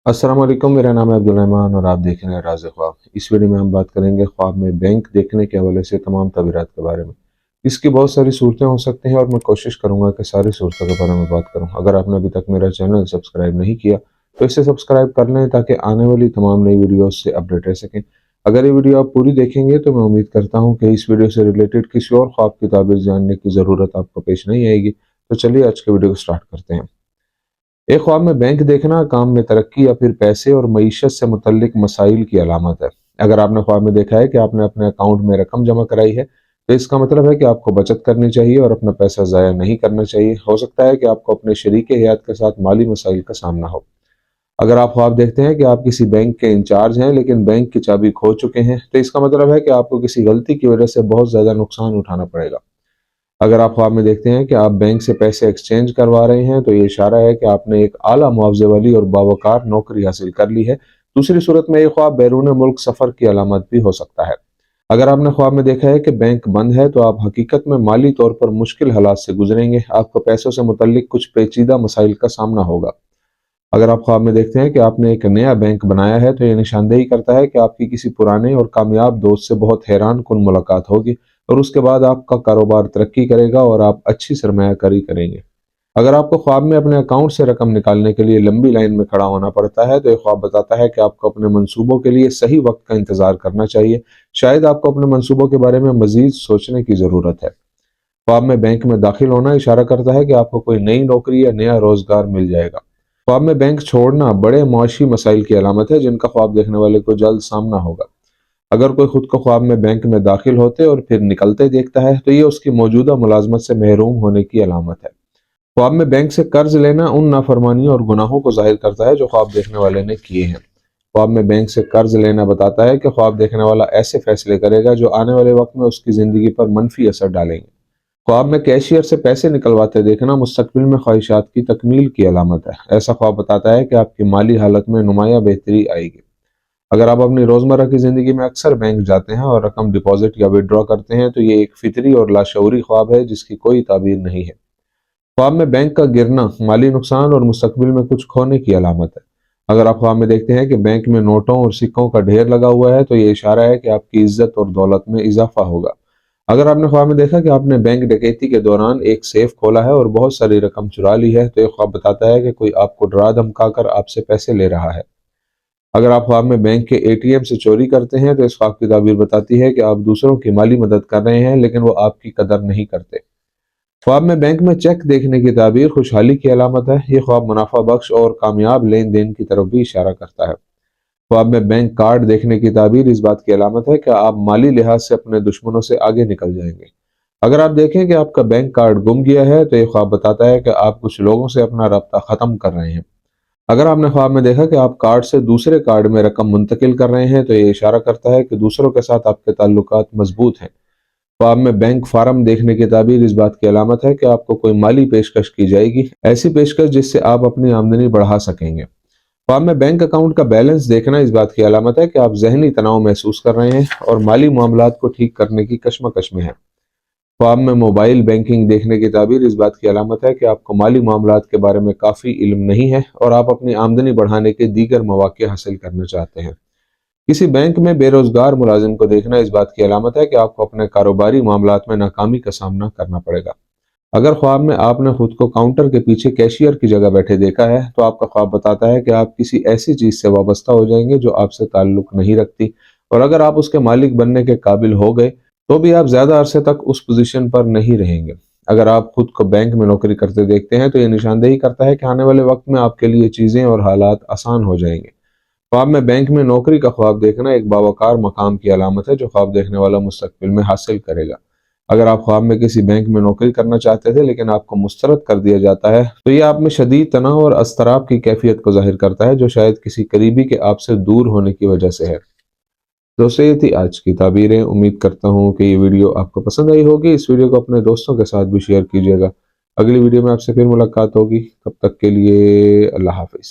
अस्सलाम वालेकुम, मेरा नाम है अब्दुल रहमान और आप देख रहे हैं राज़ ख्वाब। इस वीडियो में हम बात करेंगे ख्वाब में बैंक देखने के हवाले से तमाम तबीरात के बारे में। इसकी बहुत सारी सूरतें हो सकती हैं और मैं कोशिश करूंगा कि सारी सूरतों के बारे में बात करूं। अगर आपने अभी तक मेरा चैनल सब्सक्राइब नहीं किया तो इसे सब्सक्राइब कर लें ताकि आने वाली तमाम नई वीडियोज़ से अपडेट रह सकें। अगर ये वीडियो आप पूरी देखेंगे तो मैं उम्मीद करता हूँ कि इस वीडियो से रिलेटेड किसी और ख्वाब की ताबीर जानने की ज़रूरत आपको पेश नहीं आएगी। तो चलिए आज के वीडियो को स्टार्ट करते हैं। एक ख्वाब में बैंक देखना काम में तरक्की या फिर पैसे और मईशत से मुतल्लिक मसाइल की अलामत है। अगर आपने ख्वाब में देखा है कि आपने अपने अकाउंट में रकम जमा कराई है तो इसका मतलब है कि आपको बचत करनी चाहिए और अपना पैसा ज़ाया नहीं करना चाहिए। हो सकता है कि आपको अपने शरीक हयात के साथ माली मसाइल का सामना हो। अगर आप ख्वाब देखते हैं कि आप किसी बैंक के इंचार्ज हैं लेकिन बैंक की चाबी खो चुके हैं तो इसका मतलब है कि आपको किसी गलती की वजह से बहुत ज़्यादा नुकसान उठाना पड़ेगा। अगर आप ख्वाब में देखते हैं कि आप बैंक से पैसे एक्सचेंज करवा रहे हैं तो ये इशारा है कि आपने एक आला मुआवजे वाली और बावकार नौकरी हासिल कर ली है। दूसरी सूरत में ये ख्वाब बैरून मुल्क सफर की अलामत भी हो सकता है। अगर आपने ख्वाब में देखा है कि बैंक बंद है तो आप हकीकत में माली तौर पर मुश्किल हालात से गुजरेंगे। आपको पैसों से मुतल्लिक कुछ पेचीदा मसाइल का सामना होगा। अगर आप ख्वाब में देखते हैं कि आपने एक नया बैंक बनाया है तो ये निशानदेही करता है कि आपकी किसी पुराने और कामयाब दोस्त से बहुत हैरान कुन मुलाकात होगी और उसके बाद आपका कारोबार तरक्की करेगा और आप अच्छी सरमायाकारी करेंगे। अगर आपको ख्वाब में अपने अकाउंट से रकम निकालने के लिए लंबी लाइन में खड़ा होना पड़ता है तो ये ख्वाब बताता है कि आपको अपने मंसूबों के लिए सही वक्त का इंतजार करना चाहिए। शायद आपको अपने मंसूबों के बारे में मजीद सोचने की ज़रूरत है। ख्वाब में बैंक में दाखिल होना इशारा करता है कि आपको कोई नई नौकरी या नया रोजगार मिल जाएगा। ख्वाब में बैंक छोड़ना बड़े मुआशी मसाइल की अलामत है जिनका ख्वाब देखने वाले को जल्द सामना होगा। अगर कोई खुद को ख्वाब में बैंक में दाखिल होते और फिर निकलते देखता है तो ये उसकी मौजूदा मुलाजमत से महरूम होने की अलामत है। ख्वाब में बैंक से कर्ज लेना उन नाफरमानियों और गुनाहों को जाहिर करता है जो ख्वाब देखने वाले ने किए हैं। ख्वाब में बैंक से कर्ज लेना बताता है कि ख्वाब देखने वाला ऐसे फैसले करेगा जो आने वाले वक्त में उसकी जिंदगी पर मनफी असर डालेंगे। ख्वाब में कैशियर से पैसे निकलवाते देखना मुस्तकबिल में ख्वाहिशात की तकमील की अलामत है। ऐसा ख्वाब बताता है कि आपकी माली हालत में नुमाया बेहतरी आएगी। अगर आप अपनी रोजमर्रा की जिंदगी में अक्सर बैंक जाते हैं और रकम डिपॉजिट या विड्रॉ करते हैं तो ये एक फितरी और लाशऊरी ख्वाब है जिसकी कोई ताबीर नहीं है। ख्वाब में बैंक का गिरना माली नुकसान और मुस्तकबिल में कुछ खोने की अलामत है। अगर आप ख्वाब में देखते हैं कि बैंक में नोटों और सिक्कों का ढेर लगा हुआ है तो ये इशारा है कि आपकी इज्जत और दौलत में इजाफा होगा। अगर आपने ख्वाब में देखा कि आपने बैंक डकैती के दौरान एक सेफ खोला है और बहुत सारी रकम चुरा ली है तो ये ख्वाब बताता है कि कोई आपको डरा धमका कर आपसे पैसे ले रहा है। अगर आप ख्वाब में बैंक के एटीएम से चोरी करते हैं तो इस ख्वाब की ताबीर बताती है कि आप दूसरों की माली मदद कर रहे हैं लेकिन वो आपकी कदर नहीं करते। ख्वाब में बैंक में चेक देखने की ताबीर खुशहाली की अलामत है। ये ख्वाब मुनाफा बख्श और कामयाब लेन देन की तरफ भी इशारा करता है। ख्वाब में बैंक कार्ड देखने की ताबीर इस बात की अलामत है कि आप माली लिहाज से अपने दुश्मनों से आगे निकल जाएंगे। अगर आप देखें कि आपका बैंक कार्ड गुम गया है तो ये ख्वाब बताता है कि आप कुछ लोगों से अपना रब्ता ख़त्म कर रहे हैं। अगर आपने ख्वाब में देखा कि आप कार्ड से दूसरे कार्ड में रकम मुंतकिल कर रहे हैं तो ये इशारा करता है कि दूसरों के साथ आपके ताल्लुकात मजबूत हैं। ख्वाब में बैंक फार्म देखने की ताबीर इस बात की अलामत है कि आपको कोई माली पेशकश की जाएगी, ऐसी पेशकश जिससे आप अपनी आमदनी बढ़ा सकेंगे। ख्वाब में बैंक अकाउंट का बैलेंस देखना इस बात की अलामत है कि आप जहनी तनाव महसूस कर रहे हैं और माली मामलात को ठीक करने की कशमकश में हैं। ख्वाब में मोबाइल बैंकिंग देखने की ताबीर इस बात की अलामत है कि आपको माली मामलात के बारे में काफ़ी इल्म नहीं है और आप अपनी आमदनी बढ़ाने के दीगर मौके हासिल करना चाहते हैं। किसी बैंक में बेरोजगार मुलाजिम को देखना इस बात की अलामत है कि आपको अपने कारोबारी मामलात में नाकामी का सामना करना पड़ेगा। अगर ख्वाब में आपने खुद को काउंटर के पीछे कैशियर की जगह बैठे देखा है तो आपका ख्वाब बताता है कि आप किसी ऐसी चीज से वाबस्ता हो जाएंगे जो आपसे ताल्लुक नहीं रखती और अगर आप उसके मालिक बनने के काबिल हो गए तो भी आप ज्यादा अरसे तक उस पोजीशन पर नहीं रहेंगे। अगर आप खुद को बैंक में नौकरी करते देखते हैं तो यह निशानदेही करता है कि आने वाले वक्त में आपके लिए चीजें और हालात आसान हो जाएंगे। ख्वाब में बैंक में नौकरी का ख्वाब देखना एक बावकार मकाम की अलामत है जो ख्वाब देखने वाला मुस्तकबिल में हासिल करेगा। अगर आप ख्वाब में किसी बैंक में नौकरी करना चाहते थे लेकिन आपको मुस्तरद कर दिया जाता है तो ये आप में शदीद तनाव और अस्तराब की कैफियत को जाहिर करता है जो शायद किसी करीबी के आपसे दूर होने की वजह से है। दोस्तों ये थी आज की ताबीरें। उम्मीद करता हूँ कि ये वीडियो आपको पसंद आई होगी। इस वीडियो को अपने दोस्तों के साथ भी शेयर कीजिएगा। अगली वीडियो में आपसे फिर मुलाकात होगी। तब तक के लिए अल्लाह हाफिज।